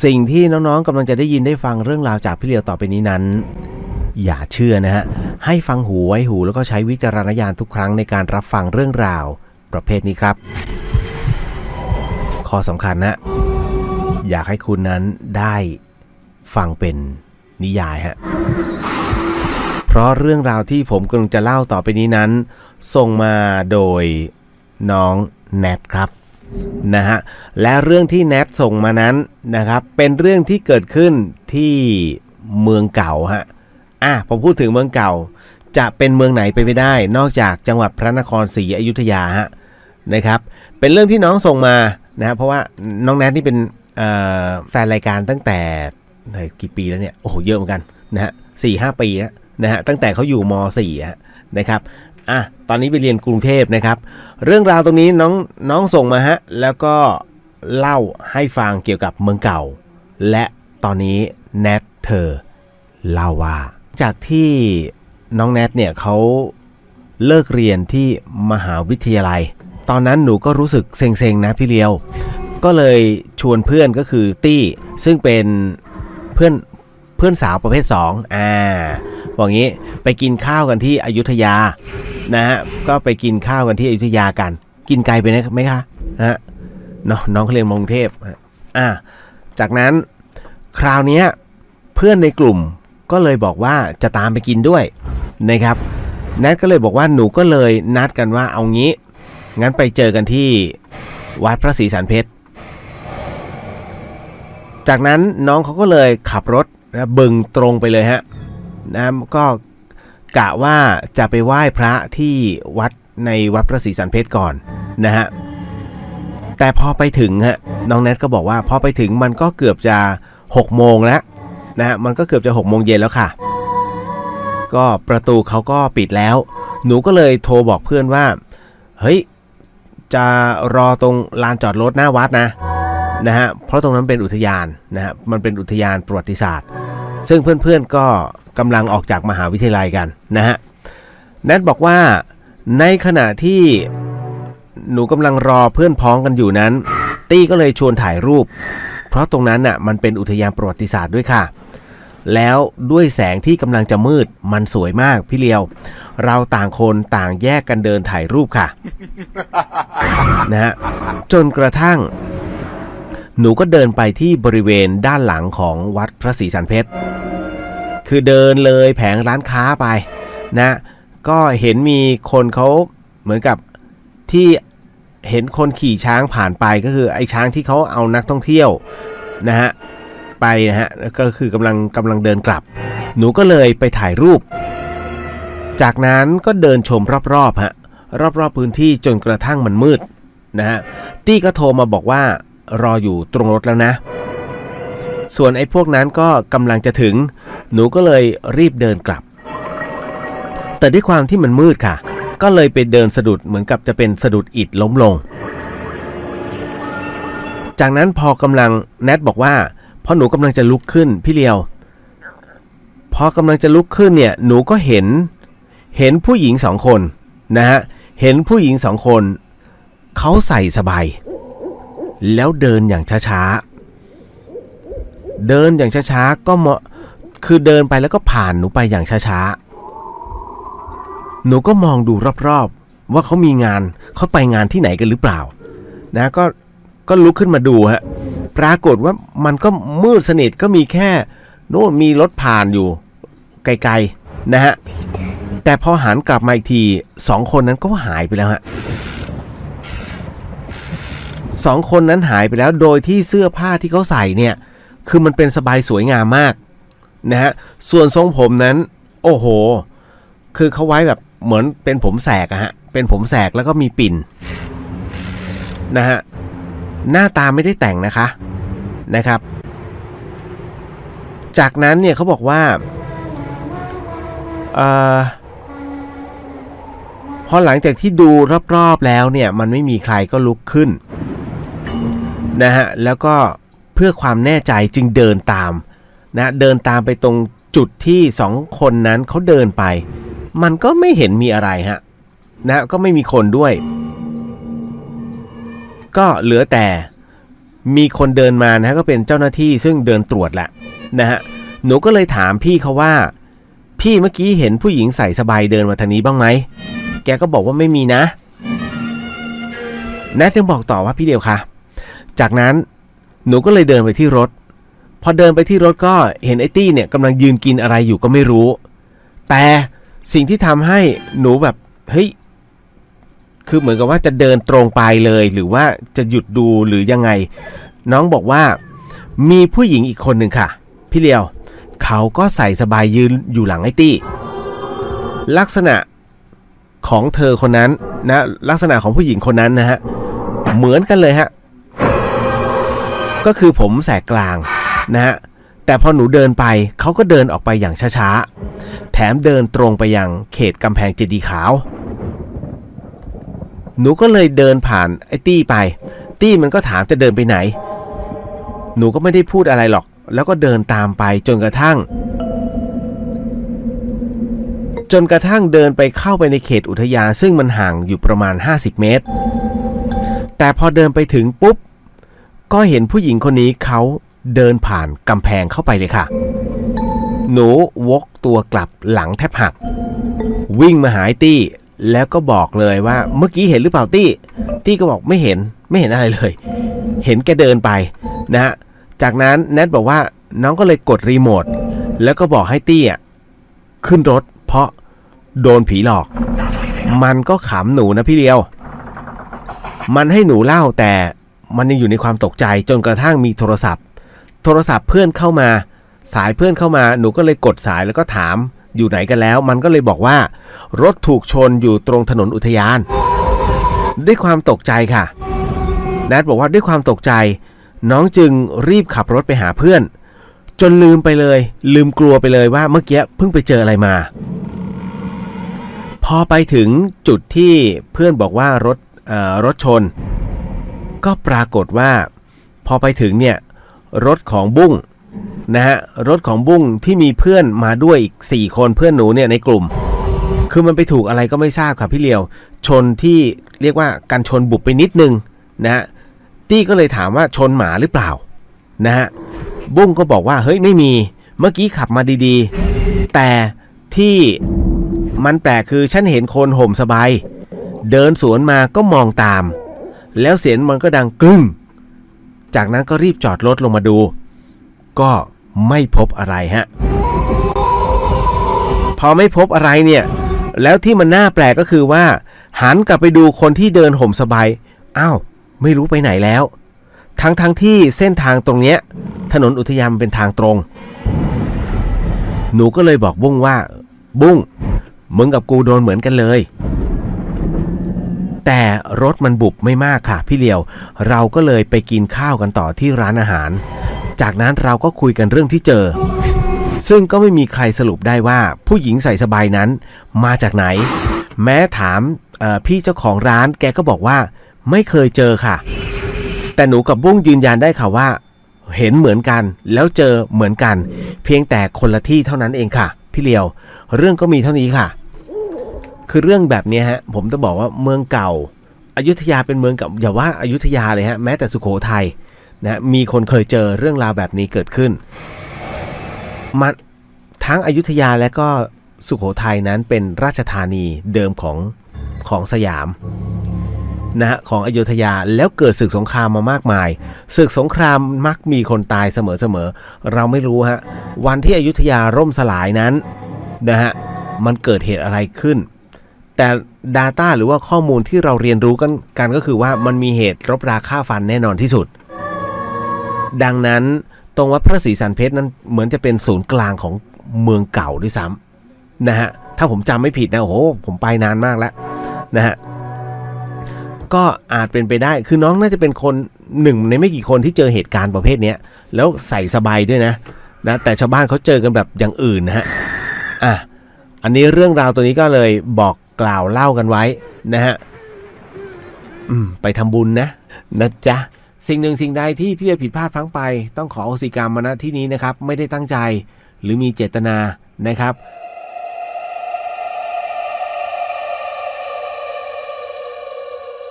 สิ่งที่น้องๆกำลังจะได้ยินได้ฟังเรื่องราวจากพี่เลียวต่อไปนี้นั้นอย่าเชื่อนะฮะให้ฟังหูไว้หูแล้วก็ใช้วิจารณญาณทุกครั้งในการรับฟังเรื่องราวประเภทนี้ครับข้อสำคัญนะอยากให้คุณนั้นได้ฟังเป็นนิยายฮะเพราะเรื่องราวที่ผมกำลังจะเล่าต่อไปนี้นั้นส่งมาโดยน้องแนทครับนะฮะและเรื่องที่แนทส่งมานั้นนะครับเป็นเรื่องที่เกิดขึ้นที่เมืองเก่าฮะผมพูดถึงเมืองเก่าจะเป็นเมืองไหนไปไม่ได้นอกจากจังหวัดพระนครศรีอยุธยาฮะนะครับเป็นเรื่องที่น้องส่งมานะเพราะว่าน้องแนทนี่เป็นแฟนรายการตั้งแต่กี่ปีแล้วเนี่ยโอ้โหเยอะเหมือนกันนะฮะ4-5 ปีแล้วนะฮะตั้งแต่เขาอยู่ม.4 นะครับตอนนี้ไปเรียนกรุงเทพนะครับเรื่องราวตรงนี้น้องส่งมาฮะแล้วก็เล่าให้ฟังเกี่ยวกับเมืองเก่าและตอนนี้แนทเธอเล่าว่าจากที่น้องแนทเนี่ยเขาเลิกเรียนที่มหาวิทยาลัยตอนนั้นหนูก็รู้สึกเซ็งๆนะพี่เลียวก็เลยชวนเพื่อนก็คือตี้ซึ่งเป็นเพื่อนสาวประเภท2บอกงี้ไปกินข้าวกันที่อยุธยานะฮะก็ไปกินข้าวกันที่อยุธยากันกินไกลไปไหมคะฮะน้องเขาเรียนกรุงเทพจากนั้นคราวนี้เพื่อนในกลุ่มก็เลยบอกว่าจะตามไปกินด้วยนะครับแนทก็เลยบอกว่าหนูก็เลยนัดกันว่าเอางี้งั้นไปเจอกันที่วัดพระศรีสันเพชรจากนั้นน้องเขาก็เลยขับรถบึงตรงไปเลยฮะนะก็กะว่าจะไปไหว้พระที่วัดในวัดพระศรีสันเพชรก่อนนะฮะแต่พอไปถึงฮะน้องแนทก็บอกว่าพอไปถึงมันก็เกือบจะ6 โมงแล้วนะฮะมันก็เกือบจะ6 โมงเย็นแล้วค่ะก็ประตูเขาก็ปิดแล้วหนูก็เลยโทรบอกเพื่อนว่าเฮ้ยจะรอตรงลานจอดรถหน้าวัดนะฮะเพราะตรงนั้นเป็นอุทยานนะฮะมันเป็นอุทยานประวัติศาสตร์ซึ่งเพื่อนๆก็กำลังออกจากมหาวิทยาลัยกันนะฮะแนทบอกว่าในขณะที่หนูกำลังรอเพื่อนพ้องกันอยู่นั้นตี้ก็เลยชวนถ่ายรูปเพราะตรงนั้นน่ะมันเป็นอุทยานประวัติศาสตร์ด้วยค่ะแล้วด้วยแสงที่กำลังจะมืดมันสวยมากพี่เลียวเราต่างคนต่างแยกกันเดินถ่ายรูปค่ะ นะฮะจนกระทั่งหนูก็เดินไปที่บริเวณด้านหลังของวัดพระศรีสันเพชรคือเดินเลยแผงร้านค้าไปนะก็เห็นมีคนเขาเหมือนกับที่เห็นคนขี่ช้างผ่านไปก็คือไอ้ช้างที่เขาเอานักท่องเที่ยวนะฮะไปนะฮะก็คือกำลังเดินกลับหนูก็เลยไปถ่ายรูปจากนั้นก็เดินชมรอบๆฮะรอบๆพื้นที่จนกระทั่งมันมืดนะฮะตี้ก็โทรมาบอกว่ารออยู่ตรงรถแล้วนะส่วนไอ้พวกนั้นก็กำลังจะถึงหนูก็เลยรีบเดินกลับแต่ด้วยความที่มันมืดค่ะก็เลยไปเดินสะดุดเหมือนกับจะเป็นสะดุดอิฐล้มลงจากนั้นพอกำลังแนทบอกว่าพอหนูกำลังจะลุกขึ้นพี่เลียวพอกำลังจะลุกขึ้นเนี่ยหนูก็เห็นผู้หญิง2 คนนะฮะเห็นผู้หญิง2 คนเขาใส่สบายแล้วเดินอย่างช้าๆก็คือเดินไปแล้วก็ผ่านหนูไปอย่างช้าๆหนูก็มองดูรอบๆว่าเขามีงานเขาไปงานที่ไหนกันหรือเปล่านะก็ลุกขึ้นมาดูฮะปรากฏว่ามันก็มืดสนิทก็มีแค่โน่นมีรถผ่านอยู่ไกลๆนะฮะแต่พอหันกลับมาอีกที2 คนนั้นก็หายไปแล้วฮะ2 คนนั้นหายไปแล้วโดยที่เสื้อผ้าที่เขาใส่เนี่ยคือมันเป็นสบายสวยงามมากนะฮะส่วนทรงผมนั้นโอ้โหคือเขาไว้แบบเหมือนเป็นผมแสกฮะเป็นผมแสกแล้วก็มีปิ่นนะฮะหน้าตาไม่ได้แต่งนะครับจากนั้นเนี่ยเขาบอกว่าพอหลังจากที่ดูรอบๆแล้วเนี่ยมันไม่มีใครก็ลุกขึ้นนะฮะแล้วก็เพื่อความแน่ใจจึงเดินตามไปตรงจุดที่2 คนนั้นเขาเดินไปมันก็ไม่เห็นมีอะไรฮะนะก็ไม่มีคนด้วยก็เหลือแต่ มีคนเดินมานะฮะก็เป็นเจ้าหน้าที่ซึ่งเดินตรวจแหละนะฮะหนูก็เลยถามพี่เขาว่าพี่เมื่อกี้เห็นผู้หญิงใส่สบายเดินมาทางนี้บ้างไหมแกก็บอกว่าไม่มีนะแนทยังบอกต่อว่าพี่เดียวค่ะจากนั้นหนูก็เลยเดินไปที่รถพอเดินไปที่รถก็เห็นไอ้ตี้เนี่ยกำลังยืนกินอะไรอยู่ก็ไม่รู้แต่สิ่งที่ทำให้หนูแบบเฮ้ยคือเหมือนกับว่าจะเดินตรงไปเลยหรือว่าจะหยุดดูหรือยังไงน้องบอกว่ามีผู้หญิงอีกคนหนึ่งค่ะพี่เลียวเขาก็ใส่สบายยืนอยู่หลังไอ้ตี้ลักษณะของเธอคนนั้นนะลักษณะของผู้หญิงคนนั้นนะฮะเหมือนกันเลยฮะก็คือผมแสกกลางนะฮะแต่พอหนูเดินไปเขาก็เดินออกไปอย่างช้าๆแถมเดินตรงไปยังเขตกำแพงเจดีย์ขาวหนูก็เลยเดินผ่านไอ้ตี้ไปตี้มันก็ถามจะเดินไปไหนหนูก็ไม่ได้พูดอะไรหรอกแล้วก็เดินตามไปจนกระทั่งเดินไปเข้าไปในเขตอุทยานซึ่งมันห่างอยู่ประมาณ50เมตรแต่พอเดินไปถึงปุ๊บก็เห็นผู้หญิงคนนี้เขาเดินผ่านกำแพงเข้าไปเลยค่ะหนูวกตัวกลับหลังแทบหักวิ่งมาหาตี้แล้วก็บอกเลยว่าเมื่อกี้เห็นหรือเปล่าตี้ก็บอกไม่เห็นอะไรเลยเห็นแกเดินไปนะฮะจากนั้นแนทบอกว่าน้องก็เลยกดรีโมทแล้วก็บอกให้ตี้ขึ้นรถเพราะโดนผีหลอกมันก็ขำหนูนะพี่เดียวมันให้หนูเล่าแต่มันยังอยู่ในความตกใจจนกระทั่งมีโทรศัพท์เพื่อนเข้ามาสายเพื่อนเข้ามาหนูก็เลยกดสายแล้วก็ถามอยู่ไหนกันแล้วมันก็เลยบอกว่ารถถูกชนอยู่ตรงถนนอุทยานด้วยความตกใจค่ะแนทบอกว่าด้วยความตกใจน้องจึงรีบขับรถไปหาเพื่อนจนลืมกลัวไปเลยว่าเมื่อกี้เพิ่งไปเจออะไรมาพอไปถึงจุดที่เพื่อนบอกว่ารถชนก็ปรากฏว่าพอไปถึงเนี่ยรถของบุ้งนะฮะรถของบุ้งที่มีเพื่อนมาด้วยอีก4คนเพื่อนหนูเนี่ยในกลุ่มคือมันไปถูกอะไรก็ไม่ทราบครับพี่เลียวชนที่เรียกว่าการชนบุบไปนิดนึงนะฮะตี้ก็เลยถามว่าชนหมาหรือเปล่านะฮะบุ้งก็บอกว่าเฮ้ยไม่มีเมื่อกี้ขับมาดีๆแต่ที่มันแปลกคือฉันเห็นคนห่มสบายเดินสวนมาก็มองตามแล้วเสียงมันก็ดังกึ้งจากนั้นก็รีบจอดรถลงมาดูก็ไม่พบอะไรฮะพอไม่พบอะไรเนี่ยแล้วที่มันน่าแปลกก็คือว่าหันกลับไปดูคนที่เดินห่มสบายอ้าวไม่รู้ไปไหนแล้วทั้งที่เส้นทางตรงเนี้ยถนนอุทยานเป็นทางตรงหนูก็เลยบอกบุ้งว่าบุ้งมึงกับกูโดนเหมือนกันเลยแต่รถมันบุบไม่มากค่ะพี่เลียวเราก็เลยไปกินข้าวกันต่อที่ร้านอาหารจากนั้นเราก็คุยกันเรื่องที่เจอซึ่งก็ไม่มีใครสรุปได้ว่าผู้หญิงใส่สบายนั้นมาจากไหนแม้ถามพี่เจ้าของร้านแกก็บอกว่าไม่เคยเจอค่ะแต่หนูกับบุ้งยืนยันได้ค่ะว่าเห็นเหมือนกันแล้วเจอเหมือนกันเพียงแต่คนละที่เท่านั้นเองค่ะพี่เลียวเรื่องก็มีเท่านี้ค่ะคือเรื่องแบบนี้ฮะผมจะบอกว่าเมืองเก่าอยุธยาเป็นเมืองเก่าอย่าว่าอยุธยาเลยฮะแม้แต่สุโขทัยนะมีคนเคยเจอเรื่องราวแบบนี้เกิดขึ้นมาทั้งอยุธยาและก็สุโขทัยนั้นเป็นราชธานีเดิมของสยามนะฮะของอยุธยาแล้วเกิดศึกสงครามมามากมายศึกสงครามมักมีคนตายเสมอเราไม่รู้ฮะวันที่อยุธยาล่มสลายนั้นนะฮะมันเกิดเหตุอะไรขึ้นแต่ Data หรือว่าข้อมูลที่เราเรียนรู้กันก็คือว่ามันมีเหตุรบราฆ่าฟันแน่นอนที่สุดดังนั้นตรงวัดพระศรีสันเพชรนั้นเหมือนจะเป็นศูนย์กลางของเมืองเก่าด้วยซ้ำนะฮะถ้าผมจำไม่ผิดนะโอ้โหผมไปนานมากแล้วนะฮะก็อาจเป็นไปได้คือน้องน่าจะเป็นคนหนึ่งในไม่กี่คนที่เจอเหตุการณ์ประเภทนี้แล้วใส่สบายด้วยนะแต่ชาวบ้านเขาเจอกันแบบอย่างอื่นนะฮะอันนี้เรื่องราวตัวนี้ก็เลยบอกกล่าวเล่ากันไว้นะฮะไปทำบุญนะจ๊ะสิ่งหนึ่งสิ่งใดที่พี่เลียวผิดพลาดพลั้งไปต้องขออโหสิกรรมมาณที่นี้นะครับไม่ได้ตั้งใจหรือมีเจตนานะครับ